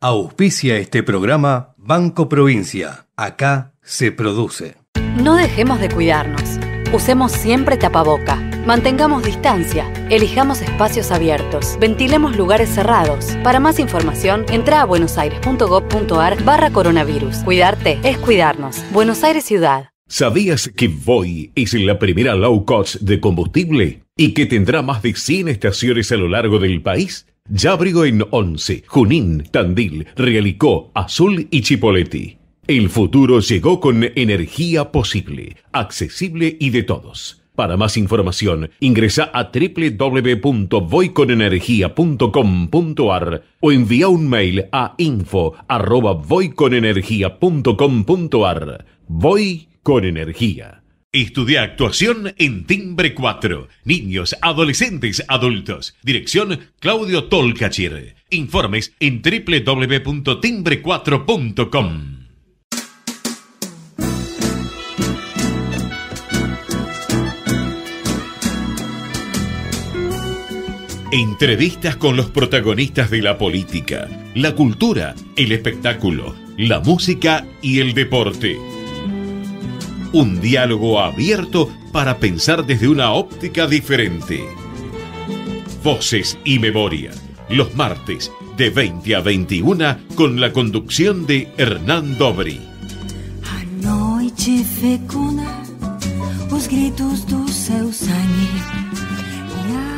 Auspicia este programa Banco Provincia. Acá se produce. No dejemos de cuidarnos. Usemos siempre tapaboca. Mantengamos distancia. Elijamos espacios abiertos. Ventilemos lugares cerrados. Para más información, entra a buenosaires.gov.ar/coronavirus. Cuidarte es cuidarnos. Buenos Aires Ciudad. ¿Sabías que Voi es la primera low cost de combustible y que tendrá más de 100 estaciones a lo largo del país? Ya abrió en Once, Junín, Tandil, Realicó, Azul y Chipoleti. El futuro llegó con energía posible, accesible y de todos. Para más información, ingresa a www.voiconenergia.com.ar o envía un mail a info@voiconenergia.com.ar. Voy con energía. Estudia actuación en Timbre 4. Niños, adolescentes, adultos. Dirección Claudio Tolcachir. Informes en www.timbre4.com. Entrevistas con los protagonistas de la política, la cultura, el espectáculo, la música y el deporte. Un diálogo abierto para pensar desde una óptica diferente. Voces y Memoria, los martes de 20 a 21 con la conducción de Hernán Dobri.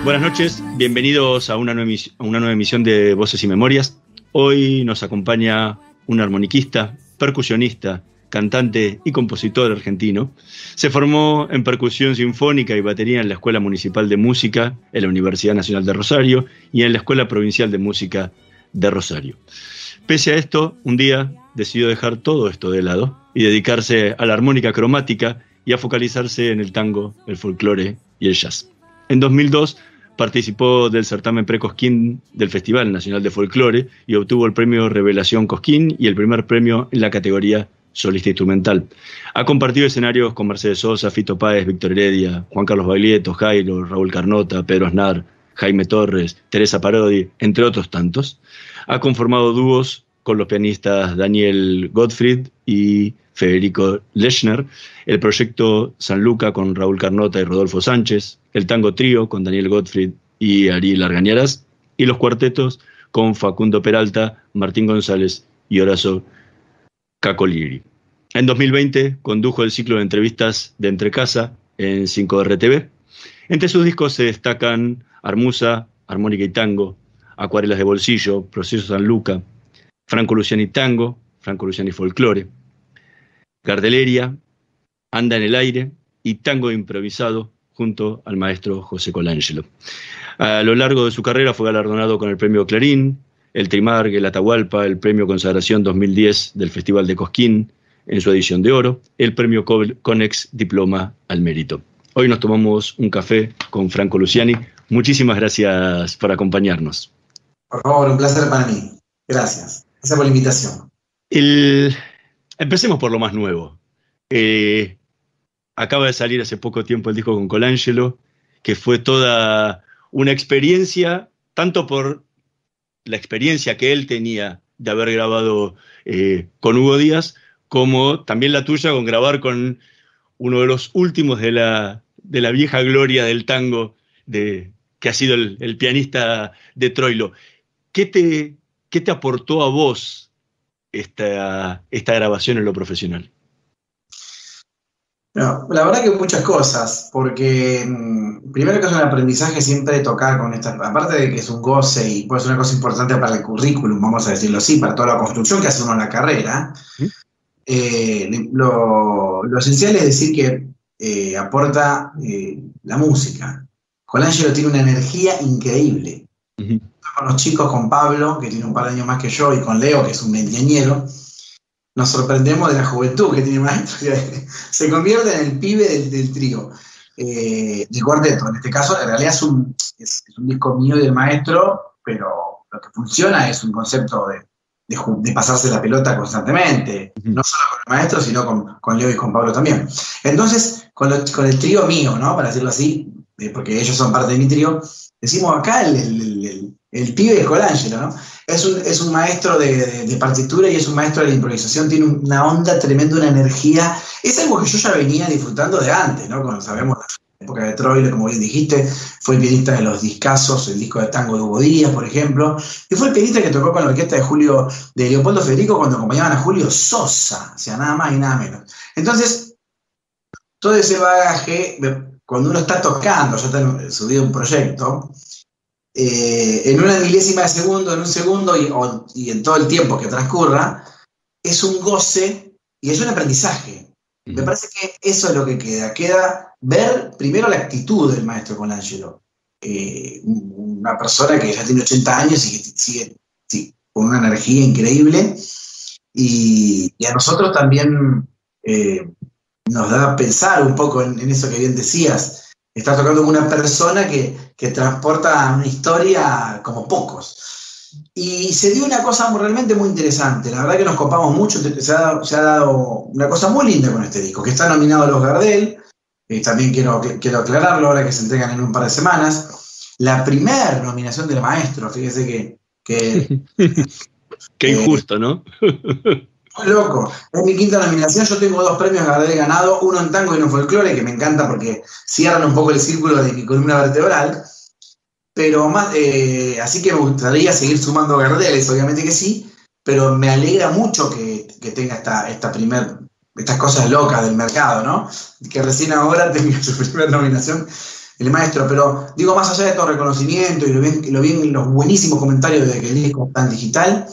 Buenas noches, bienvenidos a una nueva emisión de Voces y Memorias. Hoy nos acompaña un armoniquista, percusionista, cantante y compositor argentino. Se formó en percusión sinfónica y batería en la Escuela Municipal de Música, en la Universidad Nacional de Rosario y en la Escuela Provincial de Música de Rosario. Pese a esto, un día decidió dejar todo esto de lado y dedicarse a la armónica cromática y a focalizarse en el tango, el folclore y el jazz. En 2002 participó del certamen Pre-Cosquín del Festival Nacional de Folclore y obtuvo el premio Revelación Cosquín y el primer premio en la categoría solista instrumental. Ha compartido escenarios con Mercedes Sosa, Fito Páez, Víctor Heredia, Juan Carlos Baglietto, Jairo, Raúl Carnota, Pedro Aznar, Jaime Torres, Teresa Parodi, entre otros tantos. Ha conformado dúos con los pianistas Daniel Gottfried y Federico Lechner, el proyecto San Luca con Raúl Carnota y Rodolfo Sánchez, el tango trío con Daniel Gottfried y Ariel Argañarás, y los cuartetos con Facundo Peralta, Martín González y Horacio Cacoliri. En 2020 condujo el ciclo de entrevistas de Entrecasa en 5RTV. Entre sus discos se destacan Armusa, Armónica y Tango, Acuarelas de Bolsillo, Proceso San Luca, Franco Luciani Tango, Franco Luciani Folclore, Gardeleria, Anda en el Aire y Tango Improvisado junto al maestro José Colangelo. A lo largo de su carrera fue galardonado con el premio Clarín, el Trimarg, el Atahualpa, el premio Consagración 2010 del Festival de Cosquín en su edición de oro, el premio Conex Diploma al Mérito. Hoy nos tomamos un café con Franco Luciani. Muchísimas gracias por acompañarnos. Por favor, un placer para mí. Gracias. Gracias por la invitación. Empecemos por lo más nuevo. Acaba de salir hace poco tiempo el disco con Colangelo, que fue toda una experiencia, tanto por la experiencia que él tenía de haber grabado con Hugo Díaz, como también la tuya con grabar con uno de los últimos de la vieja gloria del tango, que ha sido el pianista de Troilo. ¿Qué te aportó a vos esta grabación en lo profesional? No, la verdad que muchas cosas, porque primero que es un aprendizaje siempre tocar con esta, aparte de que es un goce y puede ser una cosa importante para el currículum, vamos a decirlo así, para toda la construcción que hace uno en la carrera, lo esencial es decir que aporta la música. Colangelo tiene una energía increíble. Con los chicos, con Pablo, que tiene un par de años más que yo, y con Leo, que es un veinteañero, nos sorprendemos de la juventud que tiene maestro. Se convierte en el pibe del trío, del cuarteto. En este caso, en realidad es un disco mío y del maestro, pero lo que funciona es un concepto de pasarse la pelota constantemente, no solo con el maestro, sino con Leo y con Pablo también. Entonces, con el trío mío, ¿no? Para decirlo así, porque ellos son parte de mi trío, decimos acá el pibe es Colangelo, ¿no? Es un maestro de partitura y es un maestro de la improvisación, tiene una onda tremenda, una energía. Es algo que yo ya venía disfrutando de antes, ¿no? Cuando sabemos la época de Troilo, como bien dijiste, fue el pianista de Los Discazos, el disco de tango de Hugo Díaz, por ejemplo, y fue el pianista que tocó con la orquesta de Leopoldo Federico cuando acompañaban a Julio Sosa, o sea, nada más y nada menos. Entonces, todo ese bagaje, cuando uno está tocando, yo tengo subido un proyecto, en una milésima de segundo, en un segundo y en todo el tiempo que transcurra, es un goce y es un aprendizaje. Me parece que eso es lo que queda ver primero la actitud del maestro Colangelo, una persona que ya tiene 80 años y que sigue con una energía increíble, y a nosotros también nos da a pensar un poco en eso que bien decías. Está tocando con una persona que transporta una historia como pocos. Y se dio una cosa realmente muy interesante. La verdad que nos copamos mucho. Se ha dado una cosa muy linda con este disco, que está nominado a los Gardel. También quiero aclararlo ahora que se entregan en un par de semanas. La primera nominación del maestro, fíjese que Qué injusto, ¿no? Muy loco. Es mi quinta nominación. Yo tengo 2 premios Gardel ganado, uno en tango y uno en folclore, que me encanta porque cierran un poco el círculo de mi columna vertebral. Pero más, así que me gustaría seguir sumando Gardeles, obviamente que sí, pero me alegra mucho que tenga estas cosas locas del mercado, ¿no? Que recién ahora tenga su primera nominación el maestro. Pero digo, más allá de todo reconocimiento y los buenísimos comentarios de que el disco está en digital,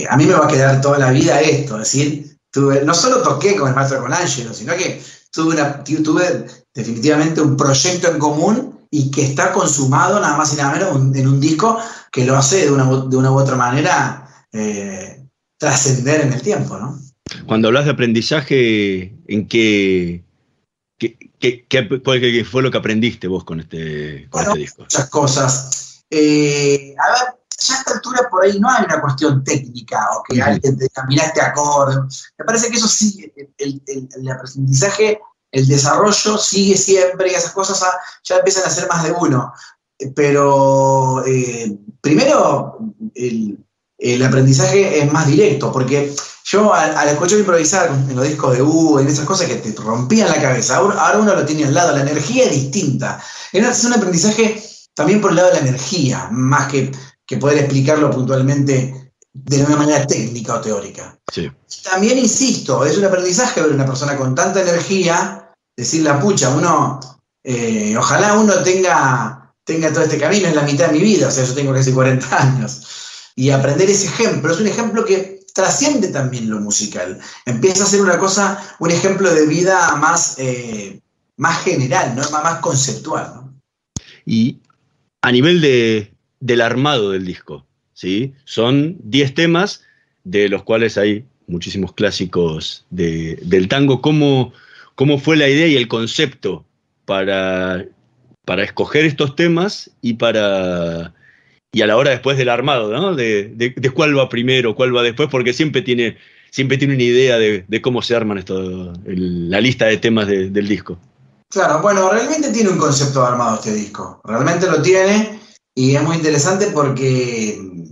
a mí me va a quedar toda la vida esto, es decir, no solo toqué con el maestro Colangelo, sino que tuve definitivamente un proyecto en común y que está consumado nada más y nada menos en un disco que lo hace de una u otra manera trascender en el tiempo, ¿no? Cuando hablas de aprendizaje, ¿en qué fue lo que aprendiste vos con este disco? Muchas cosas. A ver, ya a esta altura por ahí no hay una cuestión técnica o que alguien te diga, mirá este acorde. Me parece que eso sí, el aprendizaje, el desarrollo sigue siempre y esas cosas ya empiezan a ser más de uno. Pero primero el aprendizaje es más directo, porque yo al escuchar improvisar en los discos de Hugo, en esas cosas que te rompían la cabeza, ahora uno lo tiene al lado, la energía es distinta. Es un aprendizaje también por el lado de la energía, más que poder explicarlo puntualmente de una manera técnica o teórica. Sí. También insisto, es un aprendizaje ver una persona con tanta energía, decir la pucha, ojalá uno tenga todo este camino en la mitad de mi vida, o sea, yo tengo casi 40 años, y aprender ese ejemplo, es un ejemplo que trasciende también lo musical, empieza a ser un ejemplo de vida más general, ¿no? Más conceptual, ¿no? Y a nivel del armado del disco, ¿sí? Son 10 temas, de los cuales hay muchísimos clásicos del tango. ¿Cómo fue la idea y el concepto para escoger estos temas y a la hora después del armado, ¿no? De cuál va primero, cuál va después, porque siempre tiene una idea de cómo se arman la lista de temas del disco? Claro, bueno, realmente tiene un concepto armado este disco, realmente lo tiene, y es muy interesante porque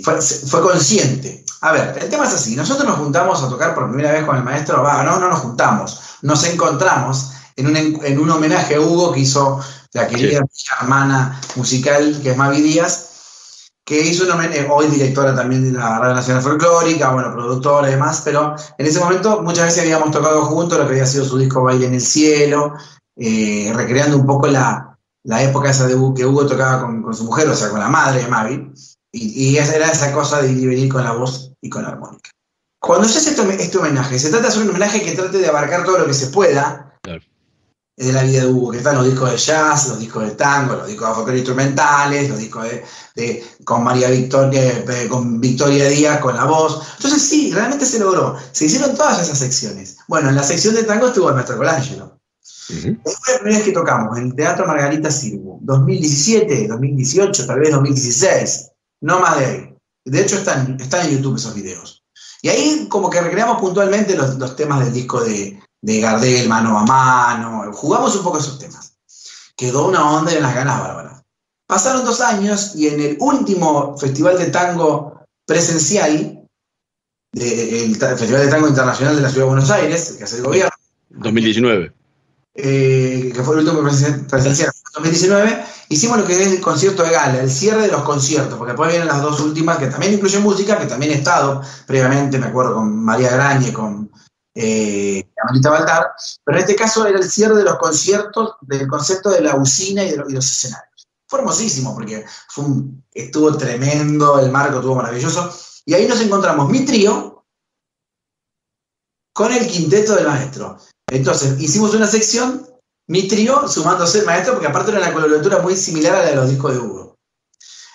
fue consciente. A ver, el tema es así, nosotros nos juntamos a tocar por primera vez con el maestro, no nos juntamos, nos encontramos en un homenaje a Hugo que hizo la querida hermana musical, que es Mavi Díaz, que hizo un homenaje, hoy directora también de la Radio Nacional Folclórica, bueno, productora y demás, pero en ese momento muchas veces habíamos tocado juntos lo que había sido su disco Baile en el Cielo, recreando un poco la época esa que Hugo tocaba con su mujer, o sea, con la madre de Mavi, y era esa cosa de ir y venir con la voz y con la armónica. Cuando se hace este homenaje, se trata de hacer un homenaje que trate de abarcar todo lo que se pueda, claro, de la vida de Hugo, que están los discos de jazz, los discos de tango, los discos de folclore instrumentales, los discos con María Victoria, con Victoria Díaz, con la voz. Entonces sí, realmente se logró. Se hicieron todas esas secciones. Bueno, en la sección de tango estuvo el maestro Colangelo. Fue la primera vez que tocamos en el Teatro Margarita Sirgu, 2017, 2018, tal vez 2016, no más de ahí. De hecho están en YouTube esos videos. Y ahí como que recreamos puntualmente los temas del disco de Gardel, Mano a Mano, jugamos un poco esos temas. Quedó una onda y unas ganas bárbaras. Pasaron 2 años y en el último Festival de Tango presencial, el Festival de Tango Internacional de la Ciudad de Buenos Aires, que hace el gobierno. 2019. Que fue el último presencial en 2019, hicimos lo que es el concierto de gala, el cierre de los conciertos, porque después vienen las 2 últimas, que también incluyen música, que también he estado previamente, me acuerdo, con María Grañe, con Amelita Baltar, pero en este caso era el cierre de los conciertos, del concepto de la usina y los escenarios. Fue hermosísimo, porque estuvo tremendo, el marco estuvo maravilloso, y ahí nos encontramos mi trío con el quinteto del maestro. Entonces, hicimos una sección, mi trío, sumándose el maestro, porque aparte era una coloratura muy similar a la de los discos de Hugo.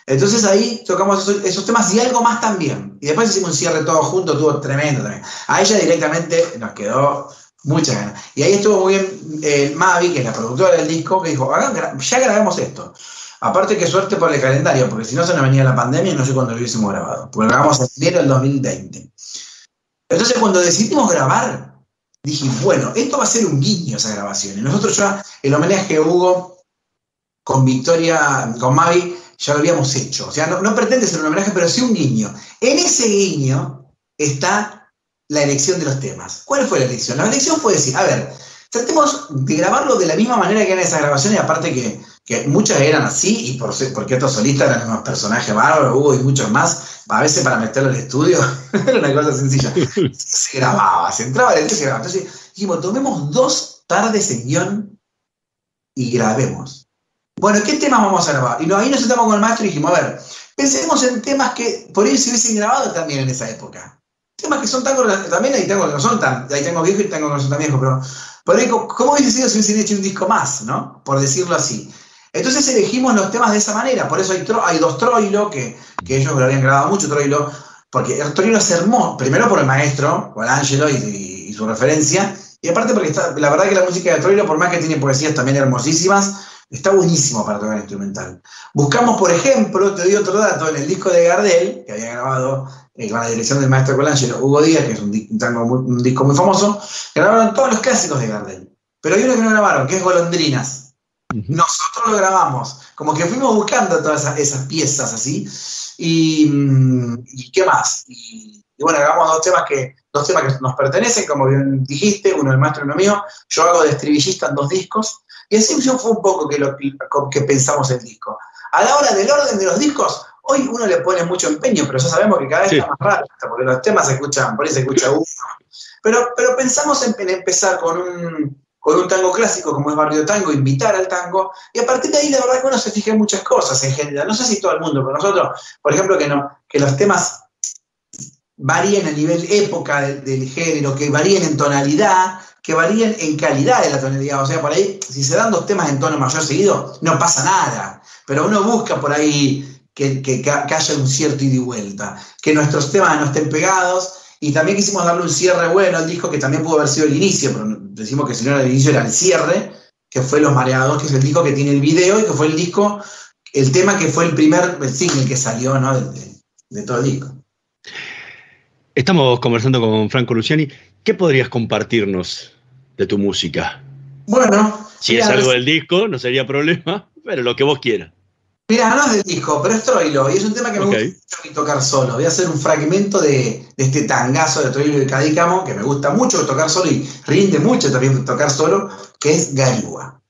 Entonces ahí tocamos esos temas y algo más también. Y después hicimos un cierre todo junto, estuvo tremendo también. A ella directamente nos quedó muchas ganas. Y ahí estuvo muy bien Mavi, que es la productora del disco, que dijo, ya grabamos esto. Aparte, qué suerte por el calendario, porque si no se nos venía la pandemia, no sé cuándo lo hubiésemos grabado. Porque lo grabamos en enero del 2020. Entonces, cuando decidimos grabar, dije, bueno, esto va a ser un guiño, esa grabación. Y nosotros ya, el homenaje a Hugo con Victoria, con Mavi, ya lo habíamos hecho. O sea, no pretende ser un homenaje, pero sí un guiño. En ese guiño está la elección de los temas. ¿Cuál fue la elección? La elección fue decir, a ver, tratemos de grabarlo de la misma manera que eran esas grabaciones, aparte que muchas eran así, y porque estos solistas eran unos personajes bárbaros, Hugo y muchos más, a veces para meterlo al estudio, era una cosa sencilla. Se grababa, se entraba en el estudio y se grababa. Entonces dijimos, tomemos 2 tardes en guión y grabemos. Bueno, ¿qué temas vamos a grabar? Y ahí nos sentamos con el maestro y dijimos, a ver, pensemos en temas que por ahí se hubiesen grabado también en esa época. Temas que son tangos, también hay tangos que no son tan, hay tangos viejos y tangos que no son tan viejos, pero por ahí, ¿cómo hubiese sido si hubiesen hecho un disco más, ¿no? Por decirlo así. Entonces elegimos los temas de esa manera, por eso hay 2 Troilo, que ellos lo habían grabado mucho, Troilo, porque el Troilo es hermoso, primero por el maestro, por Angelo y su referencia, y aparte porque la verdad que la música de Troilo, por más que tiene poesías también hermosísimas, está buenísimo para tocar instrumental. Buscamos, por ejemplo, te doy otro dato, en el disco de Gardel, que había grabado con la dirección del maestro Colangelo, Hugo Díaz, que es un disco muy famoso, grabaron todos los clásicos de Gardel. Pero hay uno que no grabaron, que es Golondrinas. Nosotros lo grabamos, como que fuimos buscando todas esas piezas así, y ¿qué más? Y bueno, grabamos 2 temas que nos pertenecen, como bien dijiste, uno del maestro y uno mío. Yo hago de estribillista en 2 discos, y así fue un poco que pensamos el disco. A la hora del orden de los discos, hoy uno le pone mucho empeño, pero ya sabemos que cada vez está más raro, porque los temas se escuchan, por ahí se escucha uno. Pero pensamos en empezar con un tango clásico como es Barrio Tango, invitar al tango, y a partir de ahí la verdad que uno se fija en muchas cosas en general, no sé si todo el mundo, pero nosotros, por ejemplo, que los temas varíen a nivel época del género, que varíen en tonalidad, que varíen en calidad de la tonalidad, o sea, por ahí, si se dan 2 temas en tono mayor seguido, no pasa nada, pero uno busca por ahí que haya un cierto ida y vuelta, que nuestros temas no estén pegados. Y también quisimos darle un cierre bueno al disco, que también pudo haber sido el inicio, pero decimos que si no era el inicio, era el cierre, que fue Los Mareados, que es el disco que tiene el video y que fue el tema que fue el primer single que salió, ¿no? de todo el disco. Estamos conversando con Franco Luciani. ¿Qué podrías compartirnos de tu música? Bueno. Si es algo del disco, no sería problema, pero lo que vos quieras. Mirá, no es del disco, pero es Troilo, y es un tema que me gusta mucho tocar solo. Voy a hacer un fragmento de este tangazo de Troilo y de Cadícamo, que me gusta mucho tocar solo y rinde mucho también tocar solo, que es Garigua.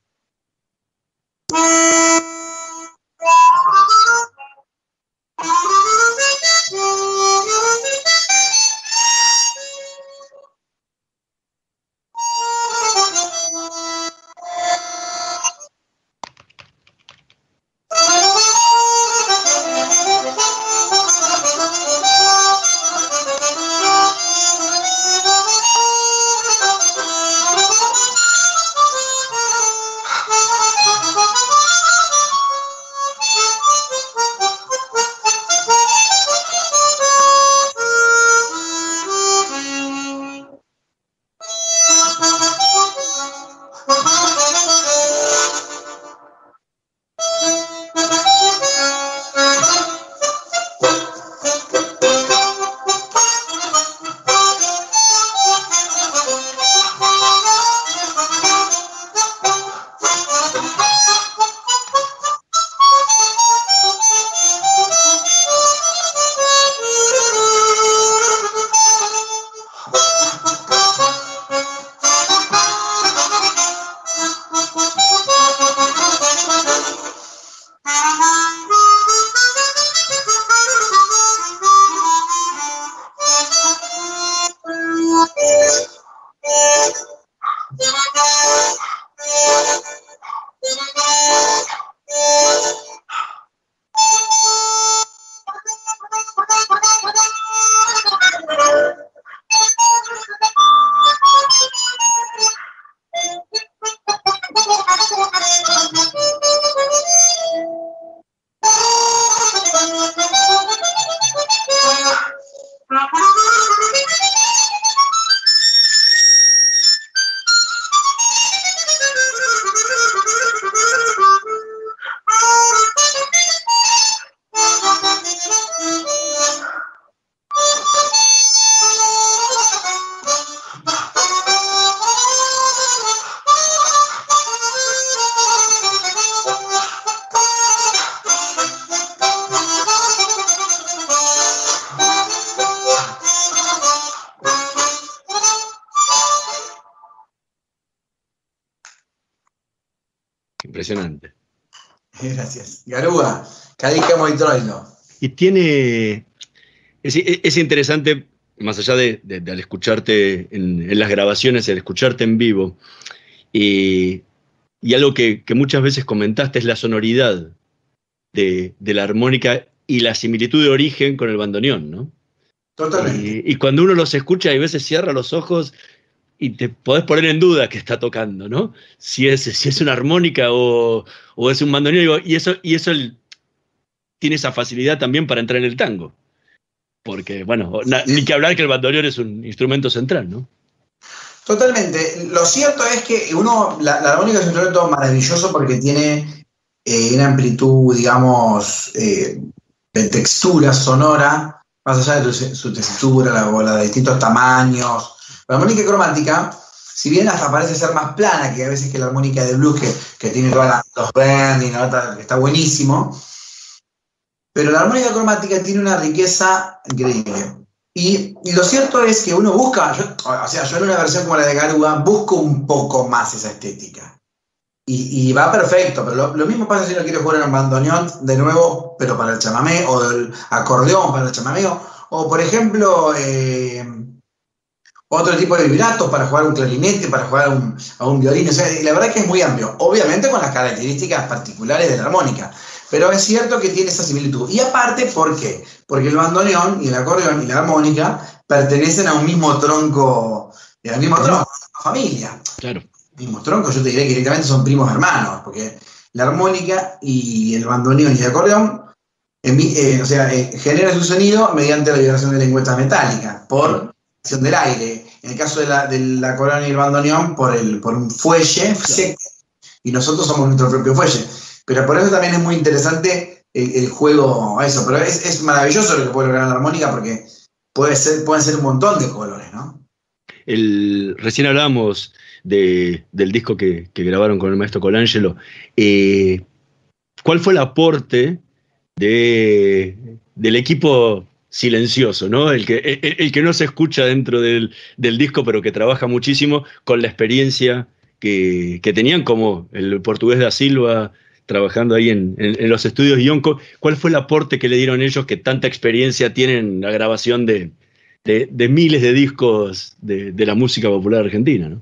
Impresionante. Gracias. Garúa, Cadícamo y Troilo. Y tiene... Es interesante, más allá de al escucharte en las grabaciones, al escucharte en vivo, y algo que muchas veces comentaste es la sonoridad de la armónica y la similitud de origen con el bandoneón, ¿no? Totalmente. Y cuando uno los escucha, hay veces cierra los ojos y te podés poner en duda que está tocando, ¿no? Si es una armónica o es un bandoneón, y eso tiene esa facilidad también para entrar en el tango. Porque, bueno, ni que hablar que el bandoneón es un instrumento central, ¿no? Totalmente. Lo cierto es que la armónica es un instrumento maravilloso porque tiene una amplitud, digamos, de textura sonora, más allá de su textura, la de distintos tamaños. La armónica cromática, si bien hasta parece ser más plana que a veces que la armónica de blues, que tiene todos los bending, que está buenísimo, pero la armónica cromática tiene una riqueza increíble. Y lo cierto es que uno busca, yo en una versión como la de Garúa busco un poco más esa estética. Y va perfecto, pero lo mismo pasa si uno quiere jugar en un bandoneón de nuevo, pero para el chamamé, o el acordeón para el chamamé, o por ejemplo, otro tipo de vibratos para jugar un clarinete, para jugar a un violín. O sea, la verdad es que es muy amplio, obviamente con las características particulares de la armónica. Pero es cierto que tiene esa similitud. Y aparte, ¿por qué? Porque el bandoneón y el acordeón y la armónica pertenecen a un mismo tronco, a una familia. Claro. Mismo tronco, yo te diré que directamente son primos hermanos, porque la armónica y el bandoneón y el acordeón generan su sonido mediante la vibración de lengüetas metálicas, por acción del aire. En el caso del acordeón y el bandoneón, por un fuelle seco, y nosotros somos nuestro propio fuelle. Pero por eso también es muy interesante el juego a eso. Pero es maravilloso lo que puede lograr la armónica porque pueden ser un montón de colores, ¿no? Recién hablábamos del disco que grabaron con el maestro Colangelo. ¿Cuál fue el aporte del equipo silencioso, ¿no? El que no se escucha dentro del disco, pero que trabaja muchísimo con la experiencia que tenían, como el portugués da Silva, trabajando ahí en los estudios Yonko? ¿Cuál fue el aporte que le dieron ellos, que tanta experiencia tienen en la grabación de miles de discos de la música popular argentina, ¿no?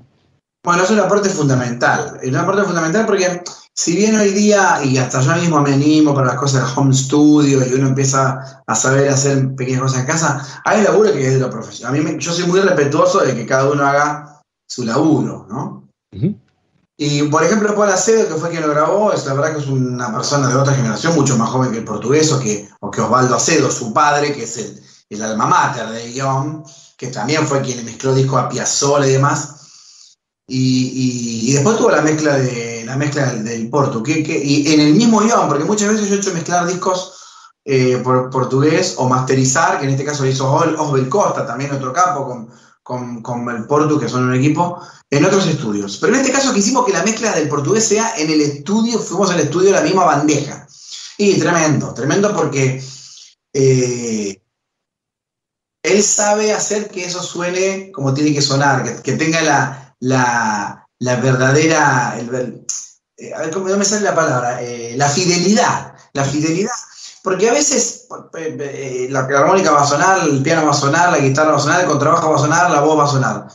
Bueno, es un aporte fundamental. Es un aporte fundamental porque si bien hoy día, y hasta yo mismo me animo para las cosas del home studio y uno empieza a saber hacer pequeñas cosas en casa, hay laburo que es de lo profesional. Yo soy muy respetuoso de que cada uno haga su laburo, ¿no? Uh-huh. Y por ejemplo, Paul Acedo, que fue quien lo grabó, la verdad que es una persona de otra generación, mucho más joven que el portugués, o que Osvaldo Acedo, su padre, que es el alma mater de Guión, que también fue quien mezcló discos a Piazzolla y demás. Y después tuvo la mezcla del Portu, y en el mismo guión, porque muchas veces yo he hecho mezclar discos por portugués o masterizar, que en este caso lo hizo Osbel Costa, también otro capo, con el Portu, que son un equipo, en otros estudios. Pero en este caso quisimos que la mezcla del portugués sea en el estudio, fuimos al estudio de la misma bandeja. Y tremendo porque él sabe hacer que eso suene como tiene que sonar, que tenga la verdadera, a ver cómo no me sale la palabra, la fidelidad, porque a veces la armónica va a sonar, el piano va a sonar, la guitarra va a sonar, el contrabajo va a sonar, la voz va a sonar,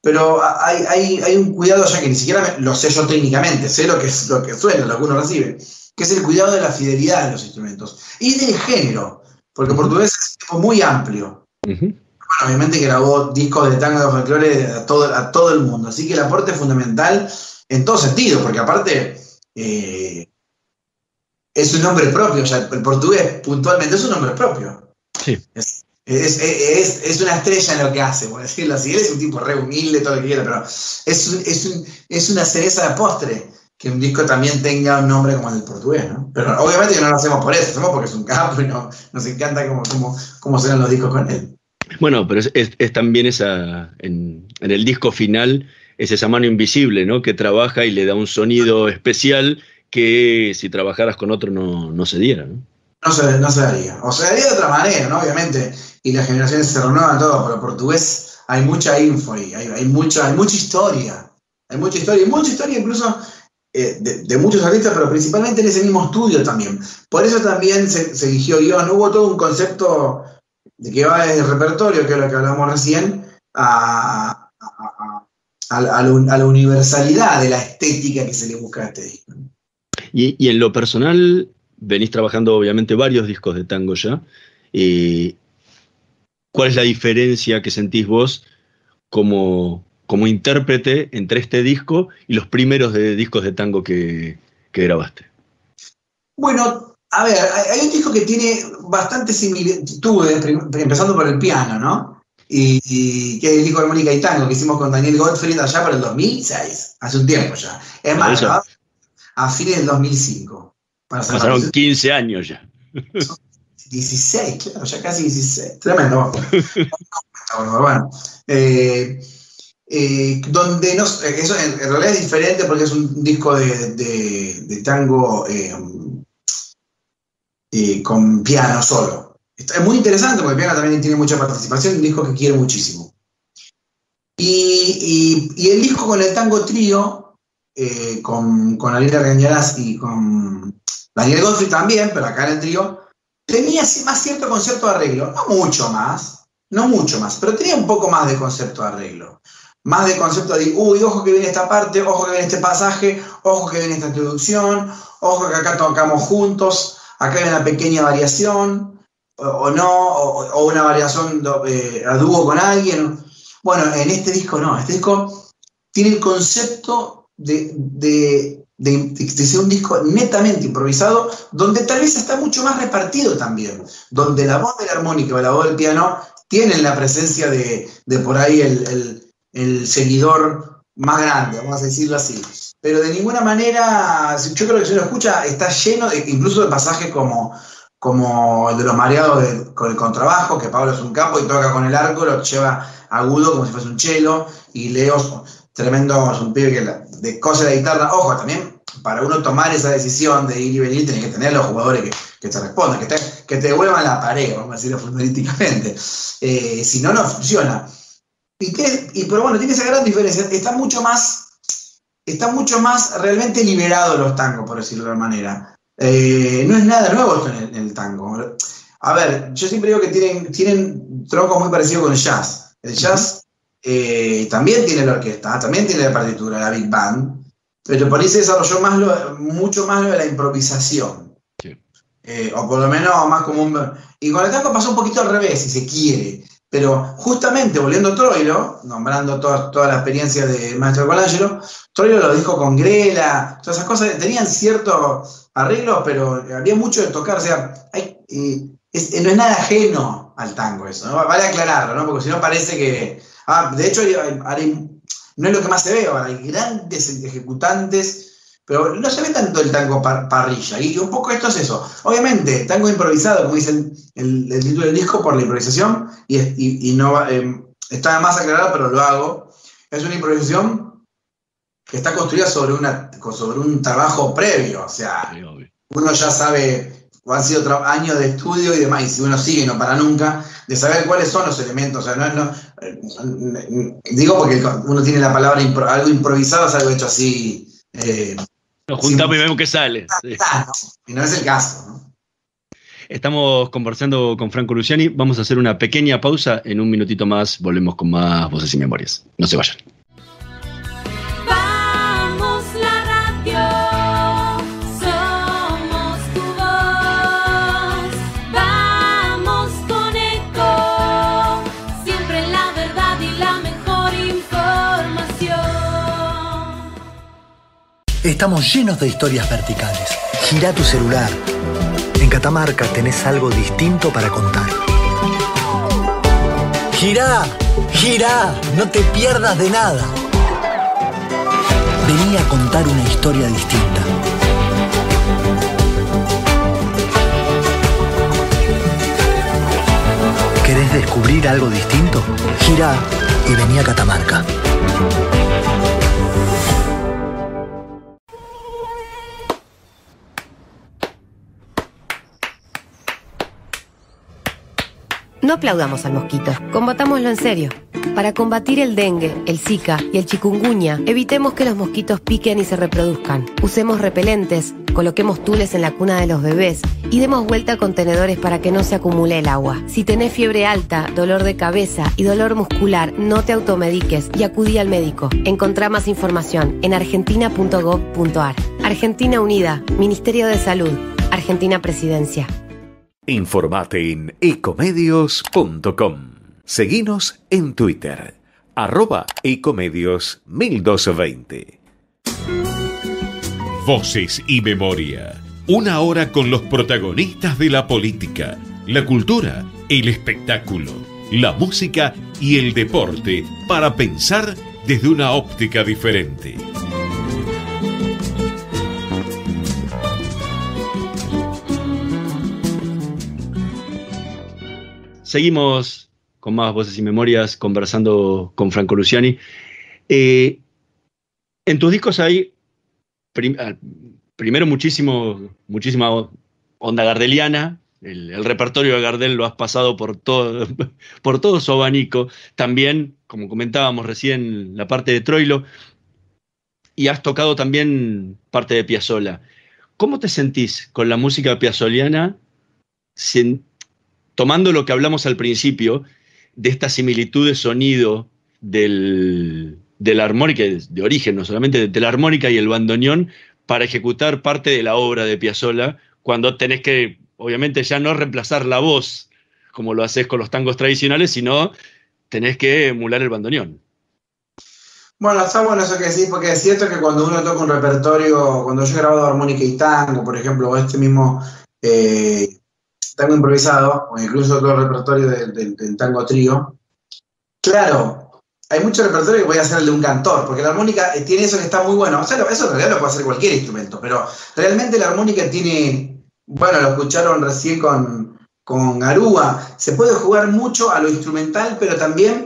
pero hay un cuidado ya que ni siquiera lo sé yo técnicamente, sé lo que suena, lo que uno recibe, que es el cuidado de la fidelidad de los instrumentos y del género, porque el portugués es un tipo muy amplio. Uh-huh. Bueno, obviamente grabó discos de tango, de folclore a todo el mundo, así que el aporte es fundamental en todo sentido, porque aparte es un nombre propio, ya el portugués puntualmente es un nombre propio. Sí. Es una estrella en lo que hace, por decirlo así. Él es un tipo re humilde, todo lo que quiera, pero es una cereza de postre que un disco también tenga un nombre como el del portugués, ¿no? Pero obviamente que no lo hacemos por eso, hacemos porque es un capo y nos encanta cómo suenan los discos con él. Bueno, pero es también esa, en el disco final, es esa mano invisible, ¿no? Que trabaja y le da un sonido especial que si trabajaras con otro no se diera, ¿no? No se daría. O se daría de otra manera, ¿no? Obviamente. Y las generaciones se renuevan todo, pero en portugués hay mucha info ahí, hay mucha historia. Hay mucha historia incluso de muchos artistas, pero principalmente en ese mismo estudio también. Por eso también se eligió guión. Hubo todo un concepto de que va desde el repertorio, que es lo que hablamos recién, a la universalidad de la estética que se le busca a este disco. Y en lo personal, venís trabajando obviamente varios discos de tango ya. ¿Cuál es la diferencia que sentís vos como intérprete entre este disco y los primeros discos de tango que grabaste? Bueno, a ver, hay un disco que tiene bastantes similitudes, empezando por el piano, ¿no? Y que es el disco de Armónica y Tango que hicimos con Daniel Gottfried allá por el 2006, hace un tiempo ya. Es más, a fines del 2005. Pasaron 15 años ya. 16, claro, ya casi 16. Tremendo. Bueno, donde eso en realidad es diferente porque es un disco de tango con piano solo. Es muy interesante porque el piano también tiene mucha participación, un disco que quiero muchísimo. Y el disco con el tango trío, con Ariela Argañarás y con Daniel Gottfried también, pero acá en el trío, tenía más cierto concepto de arreglo, no mucho más, pero tenía un poco más de concepto de arreglo. Más de concepto de, ojo que viene esta parte, ojo que viene este pasaje, ojo que viene esta introducción, ojo que acá tocamos juntos, acá hay una pequeña variación, o una variación a dúo con alguien. Bueno, en este disco no, este disco tiene el concepto de ser un disco netamente improvisado, donde tal vez está mucho más repartido también, donde la voz de la armónica o la voz del piano tienen la presencia de por ahí el seguidor más grande, vamos a decirlo así. Pero de ninguna manera, yo creo que si uno escucha, está lleno incluso de pasajes como el de los mareados con el contrabajo, que Pablo es un capo y toca con el arco, lo lleva agudo como si fuese un cello, y Leo, tremendo, es un pibe que de cose la guitarra. Ojo, también para uno tomar esa decisión de ir y venir, tenés que tener los jugadores que te respondan, que te devuelvan la pared, vamos a decirlo futbolísticamente. Si no, no funciona. Pero bueno, tiene esa gran diferencia. Está mucho más realmente liberado los tangos, por decirlo de alguna manera. No es nada nuevo esto en el tango. A ver, yo siempre digo que tienen troncos muy parecidos con el jazz. El jazz también tiene la orquesta, también tiene la partitura, la Big Band, pero por ahí se desarrolló mucho más lo de la improvisación. Sí. O por lo menos más común. Y con el tango pasó un poquito al revés, si se quiere. Pero justamente, volviendo a Troilo, nombrando toda la experiencia del maestro Colangelo, Troilo lo dijo con Grela, todas esas cosas, tenían ciertos arreglos, pero había mucho de tocar, o sea, no es nada ajeno al tango eso, ¿no? Vale aclararlo, ¿no? Porque si no parece que... de hecho, no es lo que más se ve ahora, hay grandes ejecutantes, pero no se ve tanto el tango parrilla, y un poco esto es eso. Obviamente, tango improvisado, como dice el título del disco, por la improvisación, y no está más aclarado, pero lo hago. Es una improvisación que está construida sobre un trabajo previo, o sea, uno ya sabe, han sido años de estudio y demás, y si uno sigue, no para nunca, de saber cuáles son los elementos, o sea, digo porque uno tiene la palabra algo improvisado, es algo hecho así... Nos juntamos y vemos qué sale. Sí. Y no es el caso, ¿no? Estamos conversando con Franco Luciani. Vamos a hacer una pequeña pausa. En un minutito más volvemos con más Voces y Memorias. No se vayan. Vamos la radio, somos tu voz. Vamos con Eco, siempre la verdad y la mejor información. Estamos llenos de historias verticales. Girá tu celular. En Catamarca tenés algo distinto para contar. Girá, girá, no te pierdas de nada. Vení a contar una historia distinta. ¿Querés descubrir algo distinto? Girá y vení a Catamarca. No aplaudamos al mosquito, combatámoslo en serio. Para combatir el dengue, el zika y el chikungunya, evitemos que los mosquitos piquen y se reproduzcan. Usemos repelentes, coloquemos tules en la cuna de los bebés y demos vuelta a contenedores para que no se acumule el agua. Si tenés fiebre alta, dolor de cabeza y dolor muscular, no te automediques y acudí al médico. Encontrá más información en argentina.gov.ar. Argentina Unida, Ministerio de Salud, Argentina Presidencia. Informate en ecomedios.com. Seguinos en Twitter, @ecomedios1220. Voces y Memoria. Una hora con los protagonistas de la política, la cultura, el espectáculo, la música y el deporte para pensar desde una óptica diferente. Seguimos con más Voces y Memorias, conversando con Franco Luciani. En tus discos hay, primero, muchísima onda gardeliana. El repertorio de Gardel lo has pasado por todo su abanico. También, como comentábamos recién, la parte de Troilo. Y has tocado también parte de Piazzolla. ¿Cómo te sentís con la música piazzoliana, tomando lo que hablamos al principio, de esta similitud de sonido de la armónica, de origen, no solamente de la armónica y el bandoneón, para ejecutar parte de la obra de Piazzolla, cuando tenés que, obviamente, ya no reemplazar la voz, como lo haces con los tangos tradicionales, sino tenés que emular el bandoneón? Bueno, está bueno eso que decís, porque es cierto que cuando uno toca un repertorio, cuando yo he grabado armónica y tango, por ejemplo, o este mismo tango improvisado, o incluso todo el repertorio del tango trío, claro, hay mucho repertorio que voy a hacer el de un cantor, porque la armónica tiene eso que está muy bueno. O sea, eso en realidad lo puede hacer cualquier instrumento, pero realmente la armónica tiene, bueno, lo escucharon recién con Arúa, se puede jugar mucho a lo instrumental, pero también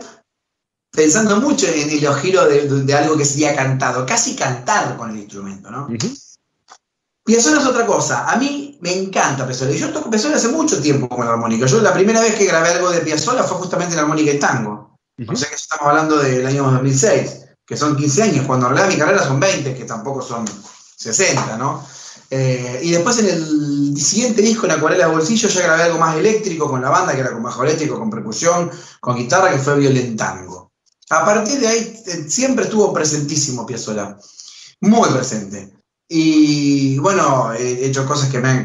pensando mucho en los giros de algo que sería cantado, casi cantar con el instrumento, ¿no? Uh-huh. Piazzolla es otra cosa. A mí me encanta Piazzolla. Yo toco Piazzolla hace mucho tiempo con la armónica. Yo la primera vez que grabé algo de Piazzolla fue justamente en armónica y tango. O sea que estamos hablando del año 2006, que son 15 años. Cuando hablaba de mi carrera son 20, que tampoco son 60, ¿no? Y después en el siguiente disco, en Acuarela de Bolsillo, ya grabé algo más eléctrico con la banda, que era con bajo eléctrico, con percusión, con guitarra, que fue Violentango. A partir de ahí siempre estuvo presentísimo Piazzolla. Muy presente. Y bueno, he hecho cosas que me han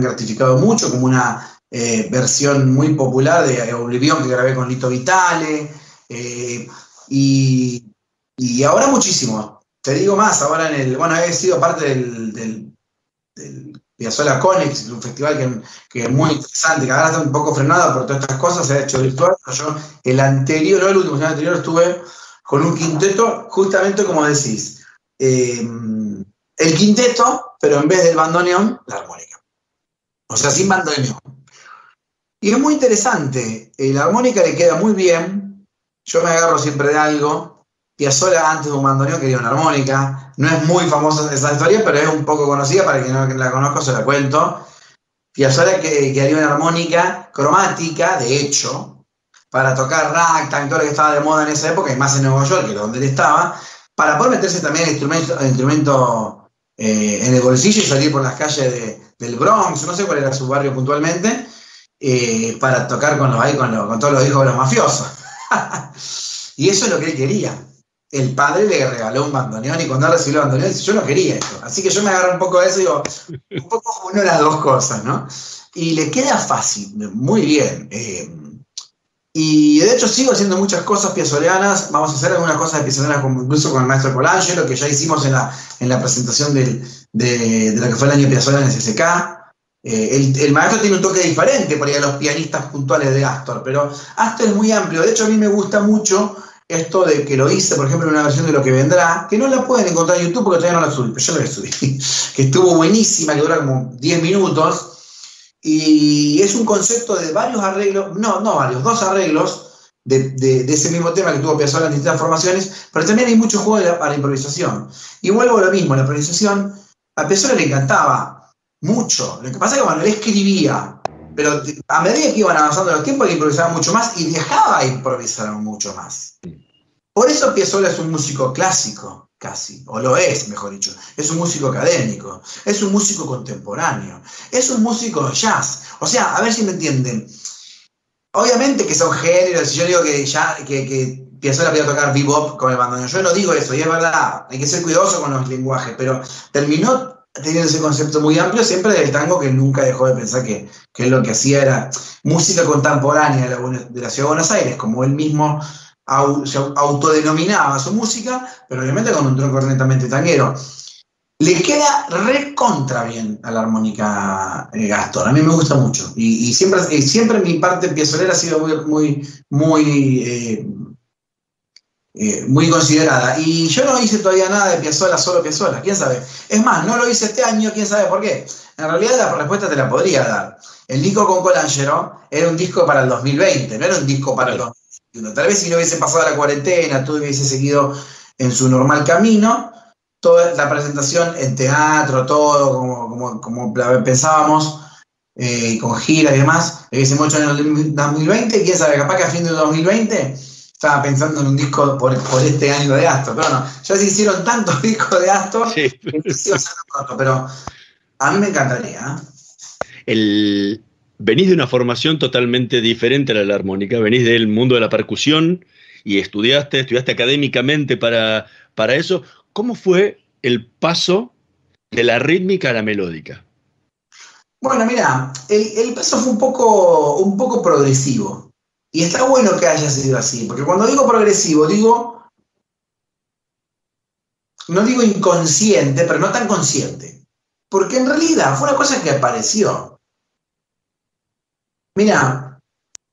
gratificado mucho, como una versión muy popular de Oblivion que grabé con Lito Vitale, y ahora muchísimo. Te digo más, ahora he sido parte del Piazzolla Conex, un festival que es muy interesante, que ahora está un poco frenado por todas estas cosas, se ha hecho virtual. Yo el último año anterior estuve con un quinteto, justamente como decís, el quinteto, pero en vez del bandoneón, la armónica. O sea, sin bandoneón. Y es muy interesante. La armónica le queda muy bien. Yo me agarro siempre de algo. Piazzolla, antes de un bandoneón, quería una armónica. No es muy famosa esa historia, pero es un poco conocida. Para quien no la conozco, se la cuento. Piazzolla quería una armónica cromática, de hecho, para tocar ragtime, todo lo que estaba de moda en esa época, y más en Nueva York, que era donde él estaba, para poder meterse también el instrumento en el bolsillo y salir por las calles del Bronx, no sé cuál era su barrio puntualmente, para tocar con todos los hijos de los mafiosos. Y eso es lo que él quería. El padre le regaló un bandoneón, y cuando él recibió el bandoneón dice: yo no quería eso. Así que yo me agarro un poco de eso y digo, un poco uno de las dos cosas, ¿no? Y le queda fácil, muy bien. Y de hecho sigo haciendo muchas cosas piazzolianas. Vamos a hacer algunas cosas de piazzolianas incluso con el maestro Colangelo, que ya hicimos en la presentación de lo que fue el año Piazzolla en SSK. El maestro tiene un toque diferente por ahí a los pianistas puntuales de Astor, pero Astor es muy amplio. De hecho, a mí me gusta mucho esto de que lo hice, por ejemplo, en una versión de Lo que vendrá, que no la pueden encontrar en YouTube porque todavía no la subí, pero yo la subí, que estuvo buenísima, que dura como 10 minutos. Y es un concepto de varios arreglos, dos arreglos de ese mismo tema que tuvo Piazzolla en distintas formaciones, pero también hay mucho juego para la improvisación. Y vuelvo a lo mismo, la improvisación a Piazzolla le encantaba mucho. Lo que pasa es que cuando él escribía pero a medida que iban avanzando los tiempos, él improvisaba mucho más y dejaba improvisar mucho más. Por eso Piazzolla es un músico clásico, casi, o lo es, mejor dicho. Es un músico académico, es un músico contemporáneo, es un músico de jazz. O sea, a ver si me entienden. Obviamente que son géneros, yo digo que Piazzolla podía tocar bebop con el bandoneón. Yo no digo eso, y es verdad, hay que ser cuidadoso con los lenguajes, pero terminó teniendo ese concepto muy amplio siempre del tango, que nunca dejó de pensar que lo que hacía era música contemporánea de la ciudad de Buenos Aires, como él mismo se autodenominaba su música, pero obviamente con un tronco netamente tanguero. Le queda recontra bien a la armónica Gastón, a mí me gusta mucho, y siempre mi parte piazzolera ha sido muy considerada. Y yo no hice todavía nada de Piazzolla, solo Piazzolla, quién sabe. Es más, no lo hice este año, quién sabe por qué. En realidad la respuesta te la podría dar. El disco con Colangelo era un disco para el 2020, no era un disco para el 2021. Tal vez si no hubiese pasado la cuarentena, todo hubiese seguido en su normal camino, toda la presentación en teatro, todo como pensábamos, con giras y demás, hubiésemos hecho en el 2020, quién sabe, capaz que a fin del 2020 estaba pensando en un disco por este año de Astor, pero no, ya se hicieron tantos discos de Astor que se iba a hacer pronto, pero a mí me encantaría. Venís de una formación totalmente diferente a la armónica, venís del mundo de la percusión y estudiaste académicamente para eso. ¿Cómo fue el paso de la rítmica a la melódica? Bueno, mira, el paso fue un poco progresivo. Y está bueno que haya sido así, porque cuando digo progresivo, no digo inconsciente, pero no tan consciente. Porque en realidad fue una cosa que apareció. Mira,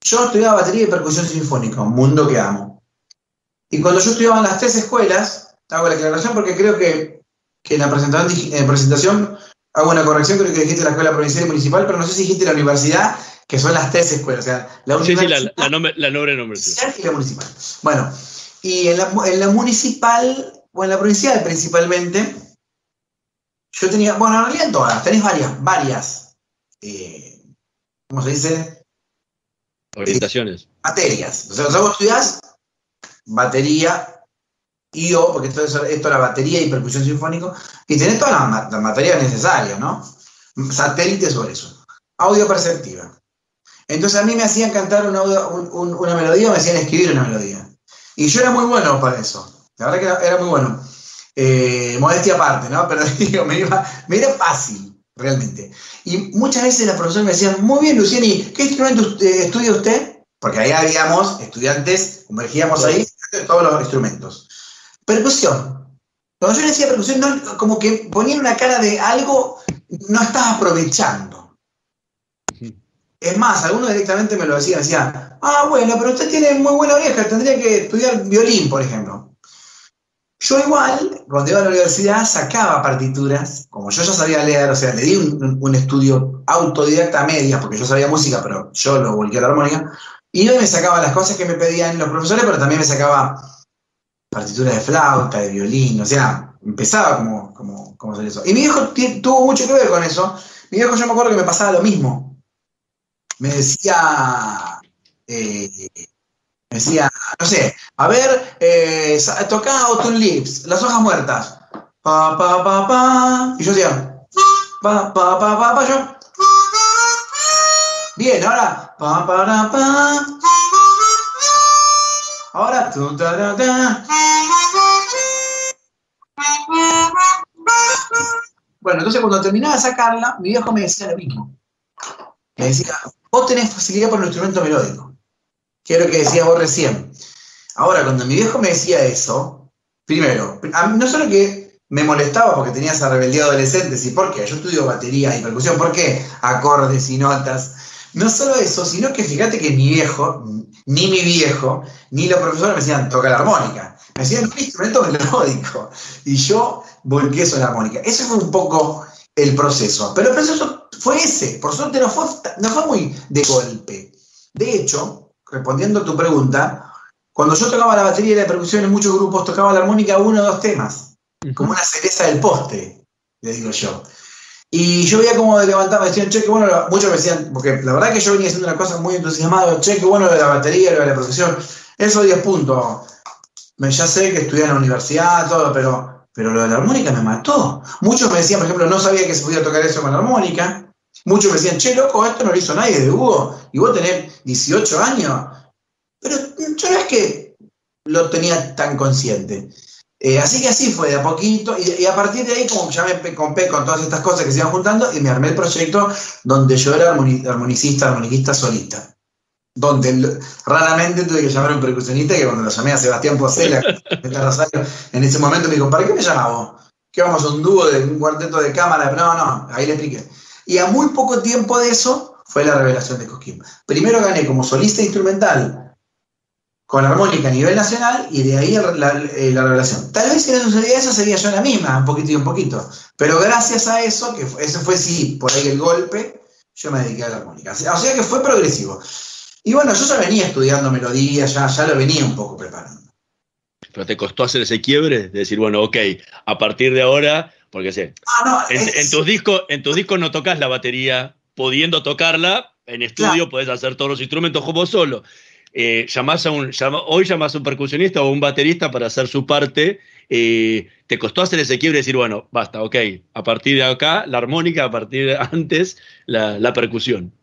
yo estudiaba batería y percusión sinfónica, un mundo que amo. Y cuando yo estudiaba en las 3 escuelas, hago la aclaración porque creo que en la presentación hago una corrección, creo que dijiste la escuela provincial y municipal, pero no sé si dijiste la universidad, que son las 3 escuelas, o sea, la universidad la nombre. Y la municipal. Bueno, y en la municipal, o en la provincial principalmente, yo tenía, bueno, en realidad en todas, tenés varias, ¿cómo se dice? Orientaciones. Materias. O sea, vos estudiás batería, porque esto era batería y percusión sinfónico, y tenés todas las materias necesarias, ¿no? Satélite sobre eso. Audio perceptiva. Entonces a mí me hacían cantar una melodía, o me hacían escribir una melodía. Y yo era muy bueno para eso. La verdad que era muy bueno. Modestia aparte, ¿no? Pero digo, me era fácil, realmente. Y muchas veces los profesores me decían, muy bien, Luciani, ¿qué instrumento estudia usted? Porque ahí habíamos estudiantes, convergíamos ahí, de todos los instrumentos. Percusión. Cuando yo le decía percusión, no, como que ponían una cara de algo, no estaba aprovechando. Es más, algunos directamente me lo decían, bueno, pero usted tiene muy buena oreja, tendría que estudiar violín, por ejemplo. Yo igual, cuando iba a la universidad, sacaba partituras, como yo ya sabía leer, o sea, le di un estudio autodidacta a medias, porque yo sabía música, pero yo lo volqué a la armónica, y yo me sacaba las cosas que me pedían los profesores, pero también me sacaba partituras de flauta, de violín, o sea, empezaba como hacer eso. Y mi viejo tuvo mucho que ver con eso. Mi viejo, yo me acuerdo que me pasaba lo mismo. Me decía, no sé, a ver, toca Autumn Leaves, las hojas muertas. Pa, pa, pa, pa. Y yo decía, pa, pa, pa, pa, pa, yo. Bien, ahora, pa, pa, pa, pa. Ahora, tu, ta, ta, ta. Bueno, entonces cuando terminaba de sacarla, mi viejo me decía lo mismo. Me decía, vos tenés facilidad por el instrumento melódico, que es lo que decías vos recién. Ahora, cuando mi viejo me decía eso, primero, no solo que me molestaba porque tenía esa rebeldía adolescente, ¿sí? ¿Por qué? Yo estudio batería y percusión, ¿por qué? Acordes y notas. No solo eso, sino que fíjate que ni mi viejo, ni los profesores me decían, toca la armónica. Me decían, un instrumento melódico. Y yo volqué eso a la armónica. Eso fue un poco el proceso. Pero el proceso fue ese. Por suerte no fue muy de golpe. De hecho, respondiendo a tu pregunta, cuando yo tocaba la batería y la percusión en muchos grupos, tocaba la armónica 1 o 2 temas. Como una cereza del postre, le digo yo. Y yo veía como levantaba, me decían, che, qué bueno, muchos me decían, porque la verdad que yo venía haciendo una cosa muy entusiasmado, che, qué bueno lo de la batería, lo de la percusión, eso 10 puntos. Ya sé que estudié en la universidad, todo, pero lo de la armónica me mató. Muchos me decían, por ejemplo, no sabía que se podía tocar eso con la armónica. Muchos me decían, che, loco, esto no lo hizo nadie de Hugo, y vos tenés 18 años. Pero yo no es que lo tenía tan consciente. Así que así fue, de a poquito, y a partir de ahí como ya me compé con todas estas cosas que se iban juntando y me armé el proyecto donde yo era armoniquista solista. Donde raramente tuve que llamar a un percusionista, que cuando lo llamé a Sebastián Pocela, en ese momento me dijo, ¿para qué me llamás vos? ¿Qué vamos a un dúo de un cuarteto de cámara? No, ahí le expliqué. Y a muy poco tiempo de eso fue la revelación de Cosquín. Primero gané como solista instrumental con armónica a nivel nacional y de ahí la revelación. Tal vez si no sucedía eso sería yo la misma, un poquito y un poquito. Pero gracias a eso, ese fue sí, por ahí el golpe, yo me dediqué a la armónica. O sea que fue progresivo. Y bueno, yo ya venía estudiando melodías, ya lo venía un poco preparando. Pero te costó hacer ese quiebre, de decir, bueno, ok, a partir de ahora, porque sé, en tus discos no tocas la batería, pudiendo tocarla, en estudio podés hacer todos los instrumentos como solo. Hoy llamás a un percusionista o un baterista para hacer su parte. ¿Te costó hacer ese quiebre y decir, bueno, basta, ok, a partir de acá la armónica, a partir de antes la percusión?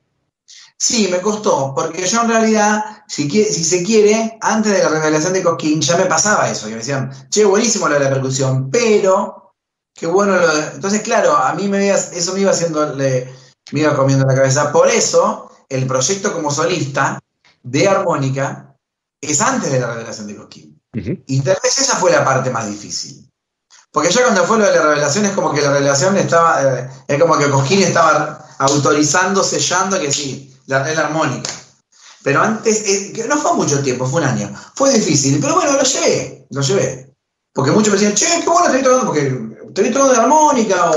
Sí, me costó, porque yo en realidad, si se quiere, antes de la revelación de Cosquín ya me pasaba eso, que me decían, che, buenísimo lo de la percusión, pero qué bueno lo de... Entonces, claro, a mí eso me iba comiendo la cabeza. Por eso, el proyecto como solista de armónica es antes de la revelación de Cosquín. Y tal vez esa fue la parte más difícil. Porque ya cuando fue lo de la revelación es como que la revelación estaba, es como que Cosquín estaba autorizando, sellando que sí, la armónica. Pero antes, que no fue mucho tiempo, fue un año. Fue difícil, pero bueno, lo llevé. Porque muchos me decían, che, qué bueno te vi tocando, porque te vi tocando de armónica,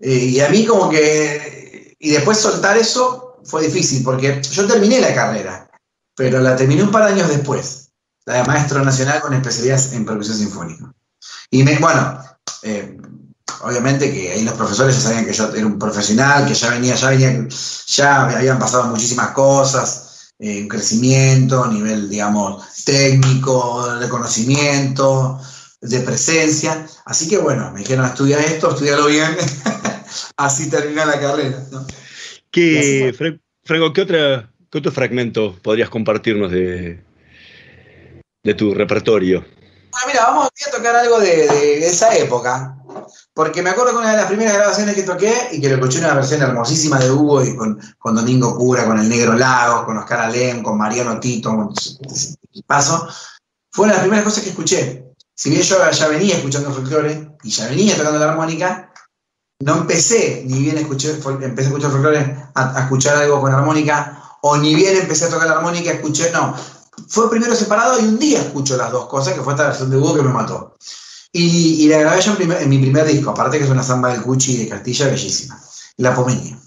y a mí como que... Y después soltar eso fue difícil, porque yo terminé la carrera, pero la terminé un par de años después, la de maestro nacional con especialidad en percusión sinfónica. Y obviamente que ahí los profesores ya sabían que yo era un profesional, que ya habían pasado muchísimas cosas, un crecimiento a nivel, digamos, técnico, de conocimiento, de presencia. Así que bueno, me dijeron, estudia esto, estudialo bien, así termina la carrera, ¿no? Franco, ¿qué otro fragmento podrías compartirnos de tu repertorio? Bueno, mira, voy a tocar algo de esa época, porque me acuerdo que una de las primeras grabaciones que toqué, y que lo escuché una versión hermosísima de Hugo, y con Domingo Cura, con el Negro Lagos, con Oscar Alem, con Mariano Tito, con Paso, fue una de las primeras cosas que escuché. Si bien yo ya venía escuchando folclore, y ya venía tocando la armónica, no empecé, ni bien empecé a escuchar folclore, a escuchar algo con armónica, o ni bien empecé a tocar la armónica, fue primero separado y un día escucho las dos cosas, que fue esta versión de Hugo que me mató. Y la grabé yo en mi primer disco, aparte que es una samba del Cuchi de Castilla bellísima, La Pomeña.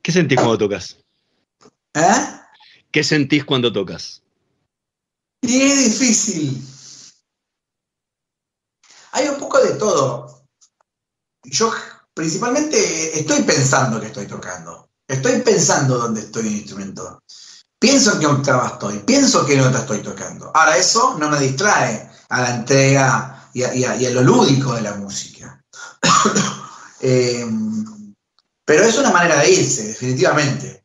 ¿Qué sentís cuando tocas? ¿Qué sentís cuando tocas? Y es difícil. Hay un poco de todo. Yo principalmente estoy pensando que estoy tocando. Estoy pensando dónde estoy en el instrumento. Pienso en qué octava estoy. Pienso qué nota estoy tocando. Ahora, eso no me distrae a la entrega y a lo lúdico de la música. Pero es una manera de irse, definitivamente.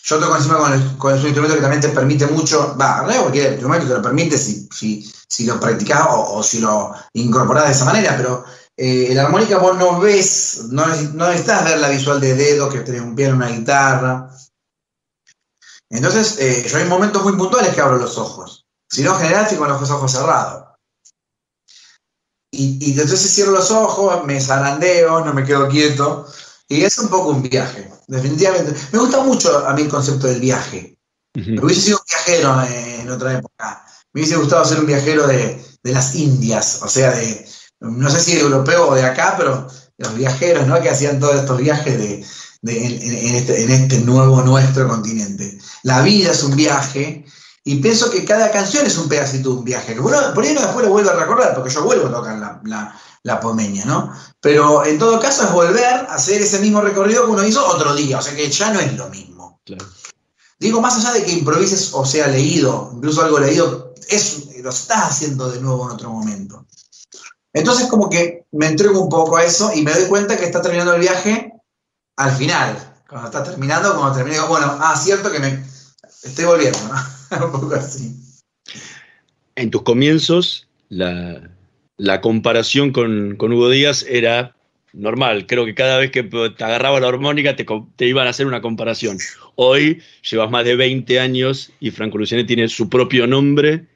Yo toco encima con un instrumento que también te permite mucho, cualquier instrumento te lo permite si lo practicás o si lo incorporás de esa manera, pero la armónica vos no ves, no necesitas ver la visual de dedo, que tenés un piano, una guitarra. Entonces, yo hay momentos muy puntuales que abro los ojos. Si no, en general estoy con los ojos cerrados. Y entonces cierro los ojos, me zarandeo, no me quedo quieto. Y es un poco un viaje, definitivamente. Me gusta mucho a mí el concepto del viaje. Me hubiese sido un viajero en otra época. Me hubiese gustado ser un viajero de las Indias, o sea, no sé si europeo o de acá, pero los viajeros, ¿no? Que hacían todos estos viajes en este nuevo nuestro continente. La vida es un viaje, y pienso que cada canción es un pedacito de un viaje. Que por ahí uno después lo vuelve a recordar, porque yo vuelvo a tocar la pomeña, ¿no? Pero en todo caso es volver a hacer ese mismo recorrido que uno hizo otro día, o sea que ya no es lo mismo. Claro. Digo, más allá de que improvises o sea leído, incluso algo leído, lo estás haciendo de nuevo en otro momento. Entonces como que me entrego un poco a eso y me doy cuenta que está terminando el viaje al final. Cuando está terminando, cuando termine, digo, bueno, cierto que me estoy volviendo, ¿no? Un poco así. En tus comienzos, la comparación con Hugo Díaz era normal. Creo que cada vez que te agarraba la armónica te iban a hacer una comparación. Hoy llevas más de 20 años y Franco Luciani tiene su propio nombre.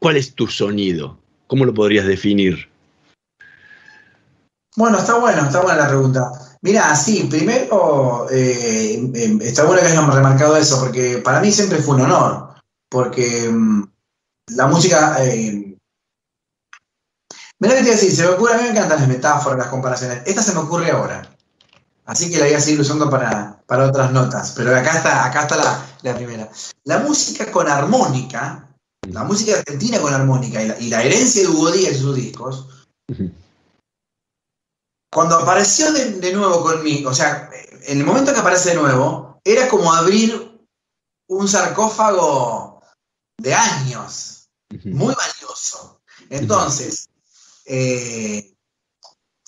¿Cuál es tu sonido? ¿Cómo lo podrías definir? Bueno, está buena la pregunta. Mirá, sí, primero está bueno que hayamos remarcado eso, porque para mí siempre fue un honor, porque la música... Mirá que te voy a decir, a mí me encantan las metáforas, las comparaciones. Esta se me ocurre ahora, así que la voy a seguir usando para otras notas, pero acá está la primera. La música con armónica, la música argentina con armónica y la herencia de Hugo Díaz y sus discos, cuando apareció de nuevo conmigo, o sea, en el momento que aparece de nuevo, era como abrir un sarcófago de años, muy valioso. Entonces,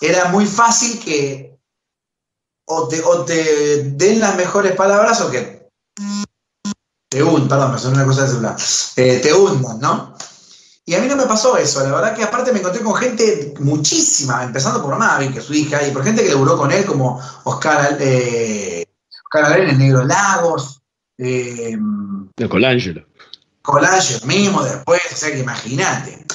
era muy fácil que o te den las mejores palabras o que te hundan, me sonó una cosa de celular, te hundan, ¿no? Y a mí no me pasó eso, la verdad que aparte me encontré con gente muchísima, empezando por Mavi, que es su hija, y por gente que laburó con él, como Oscar Alén en Negros Lagos, Colangelo mismo después, o sea que imagínate.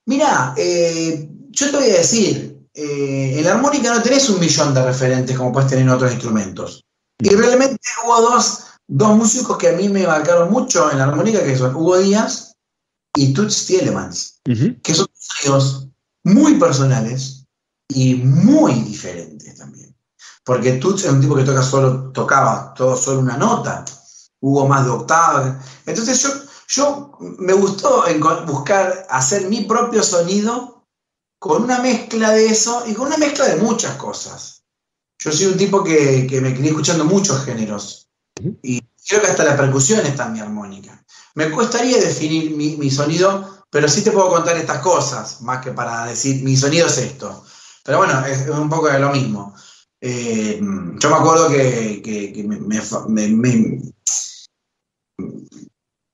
Mirá, yo te voy a decir, en la armónica no tenés 1.000.000 de referentes como puedes tener en otros instrumentos. Y realmente hubo dos músicos que a mí me marcaron mucho en la armónica, que son Hugo Díaz y Toots Thielemans, que son sonidos muy personales y muy diferentes también. Porque Toots es un tipo que tocaba solo una nota, Hugo más de octavas. Entonces yo me gustó buscar hacer mi propio sonido con una mezcla de eso y con una mezcla de muchas cosas. Yo soy un tipo que me crié escuchando muchos géneros y creo que hasta la percusión está en mi armónica. Me costaría definir mi sonido, pero sí te puedo contar estas cosas, más que para decir mi sonido es esto. Pero bueno, es un poco de lo mismo. Yo me acuerdo que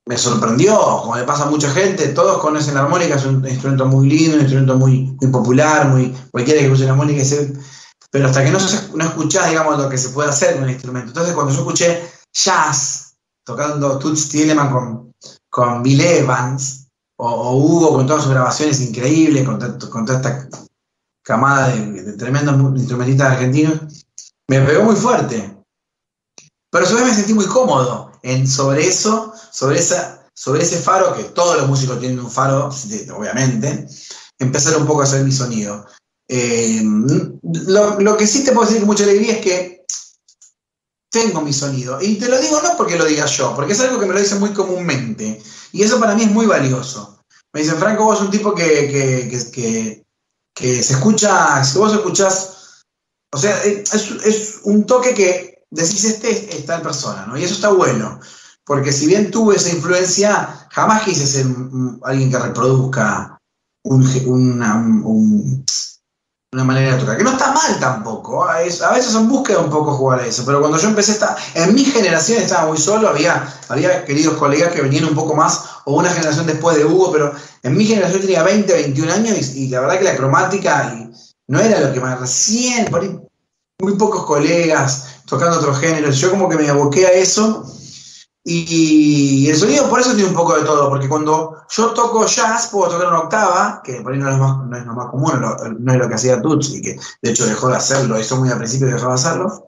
me sorprendió, como le pasa a mucha gente, todos conocen la armónica, es un instrumento muy lindo, un instrumento muy popular, cualquiera que use la armónica, pero hasta que no escuchás, digamos, lo que se puede hacer con el instrumento. Entonces, cuando yo escuché jazz, tocando Toots Thielemans con Bill Evans, o Hugo con todas sus grabaciones increíbles, con toda esta camada de tremendos instrumentistas argentinos, me pegó muy fuerte. Pero a su vez me sentí muy cómodo sobre ese faro, que todos los músicos tienen un faro, obviamente, empezar un poco a hacer mi sonido. Lo que sí te puedo decir con mucha alegría es que tengo mi sonido. Y te lo digo no porque lo diga yo, porque es algo que me lo dicen muy comúnmente. Y eso para mí es muy valioso. Me dicen, Franco, vos sos un tipo que se escucha, si vos escuchás, o sea, es un toque que decís, es tal persona, ¿no? Y eso está bueno. Porque si bien tuve esa influencia, jamás quise ser alguien que reproduzca una manera de tocar, que no está mal tampoco, a veces en búsqueda un poco jugar a eso, pero cuando yo empecé, en mi generación estaba muy solo, había queridos colegas que venían un poco más, o una generación después de Hugo, pero en mi generación tenía 20, 21 años, y la verdad que la cromática no era lo que más, recién, por ahí, muy pocos colegas tocando otros géneros, yo como que me aboqué a eso. Y el sonido por eso tiene un poco de todo, porque cuando yo toco jazz puedo tocar una octava, que por ahí no es lo más común, no es lo que hacía Tuts, y que de hecho dejó de hacerlo, eso muy al principio dejó de hacerlo.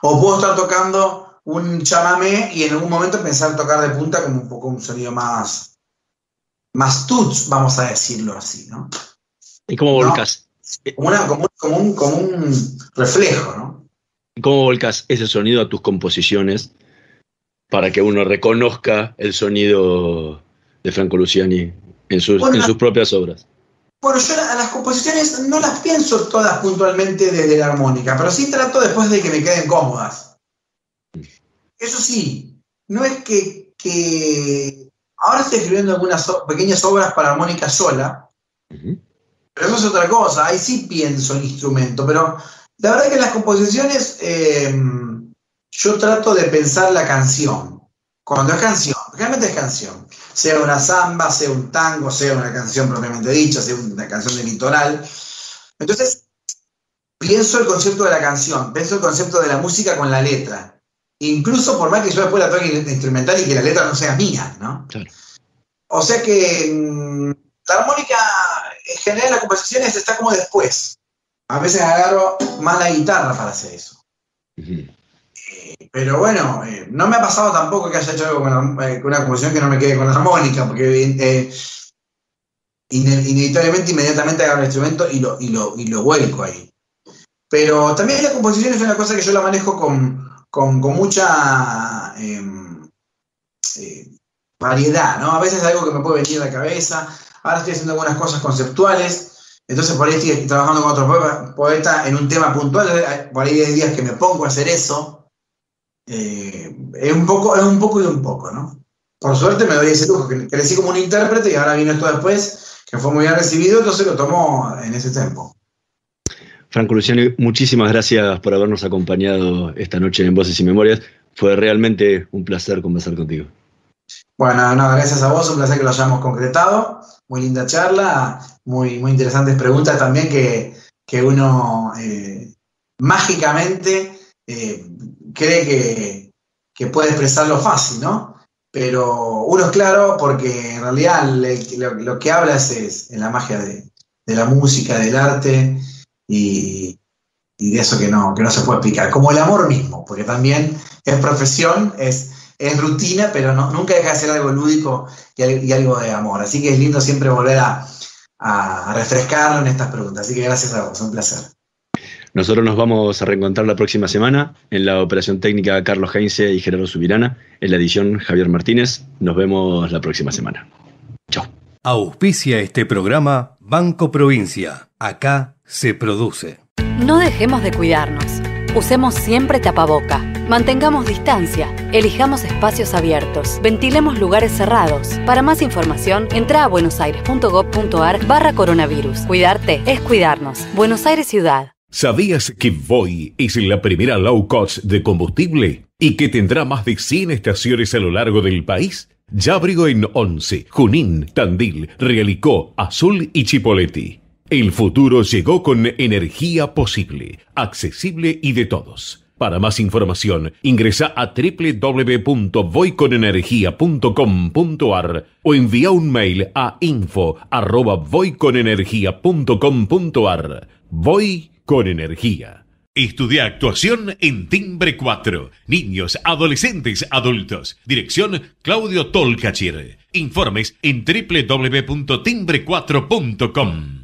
O puedo estar tocando un chamamé y en algún momento pensar tocar de punta como un poco un sonido más Tuts, vamos a decirlo así, ¿no? ¿Y cómo volcas? Como un reflejo, ¿no? ¿Y cómo volcas ese sonido a tus composiciones para que uno reconozca el sonido de Franco Luciani en sus propias obras? Bueno, yo a las composiciones no las pienso todas puntualmente desde la armónica, pero sí trato después de que me queden cómodas. Eso sí, no es que ahora estoy escribiendo algunas pequeñas obras para armónica sola, pero eso es otra cosa, ahí sí pienso en instrumento, pero la verdad que en las composiciones yo trato de pensar la canción. Cuando es canción, realmente es canción. Sea una samba, sea un tango, sea una canción propiamente dicha, sea una canción de litoral. Entonces, pienso el concepto de la canción, pienso el concepto de la música con la letra. Incluso por más que yo después la toque instrumental y que la letra no sea mía, ¿no? Claro. O sea que la armónica, en general, en las composiciones está como después. A veces agarro más la guitarra para hacer eso. Pero bueno, no me ha pasado tampoco que haya hecho algo con una composición que no me quede con la armónica, porque inevitablemente, inmediatamente agarro el instrumento y lo vuelco ahí. Pero también la composición es una cosa que yo la manejo con mucha variedad, ¿no? A veces es algo que me puede venir a la cabeza, ahora estoy haciendo algunas cosas conceptuales, entonces por ahí estoy trabajando con otro poeta en un tema puntual, por ahí hay días que me pongo a hacer eso. Es un poco y un poco, ¿no? Por suerte me doy ese lujo, que crecí como un intérprete y ahora vino esto después, que fue muy bien recibido, entonces lo tomo en ese tiempo. Franco Luciani, muchísimas gracias por habernos acompañado esta noche en Voces y Memorias. Fue realmente un placer conversar contigo. Bueno, no, gracias a vos, un placer que lo hayamos concretado. Muy linda charla, muy interesantes preguntas también que uno mágicamente cree que puede expresarlo fácil, ¿no? Pero uno es claro porque en realidad lo que habla es la magia de la música, del arte y de eso que no se puede explicar. Como el amor mismo, porque también es profesión, es rutina, pero nunca deja de ser algo lúdico y algo de amor. Así que es lindo siempre volver a refrescarlo en estas preguntas. Así que gracias a vos, un placer. Nosotros nos vamos a reencontrar la próxima semana en la operación técnica Carlos Heinze y Gerardo Subirana, en la edición Javier Martínez. Nos vemos la próxima semana. Chao. Auspicia este programa Banco Provincia. Acá se produce. No dejemos de cuidarnos. Usemos siempre tapaboca. Mantengamos distancia. Elijamos espacios abiertos. Ventilemos lugares cerrados. Para más información, entra a buenosaires.gov.ar/coronavirus. Cuidarte es cuidarnos. Buenos Aires Ciudad. ¿Sabías que Voi es la primera low cost de combustible y que tendrá más de 100 estaciones a lo largo del país? Ya abrió en Once, Junín, Tandil, Realicó, Azul y Chipoleti. El futuro llegó con energía posible, accesible y de todos. Para más información, ingresa a www.voiconenergia.com.ar o envía un mail a info@voiconenergia.com.ar. Voy con energía. Estudia actuación en Timbre 4. Niños, adolescentes, adultos. Dirección Claudio Tolcachir. Informes en www.timbre4.com.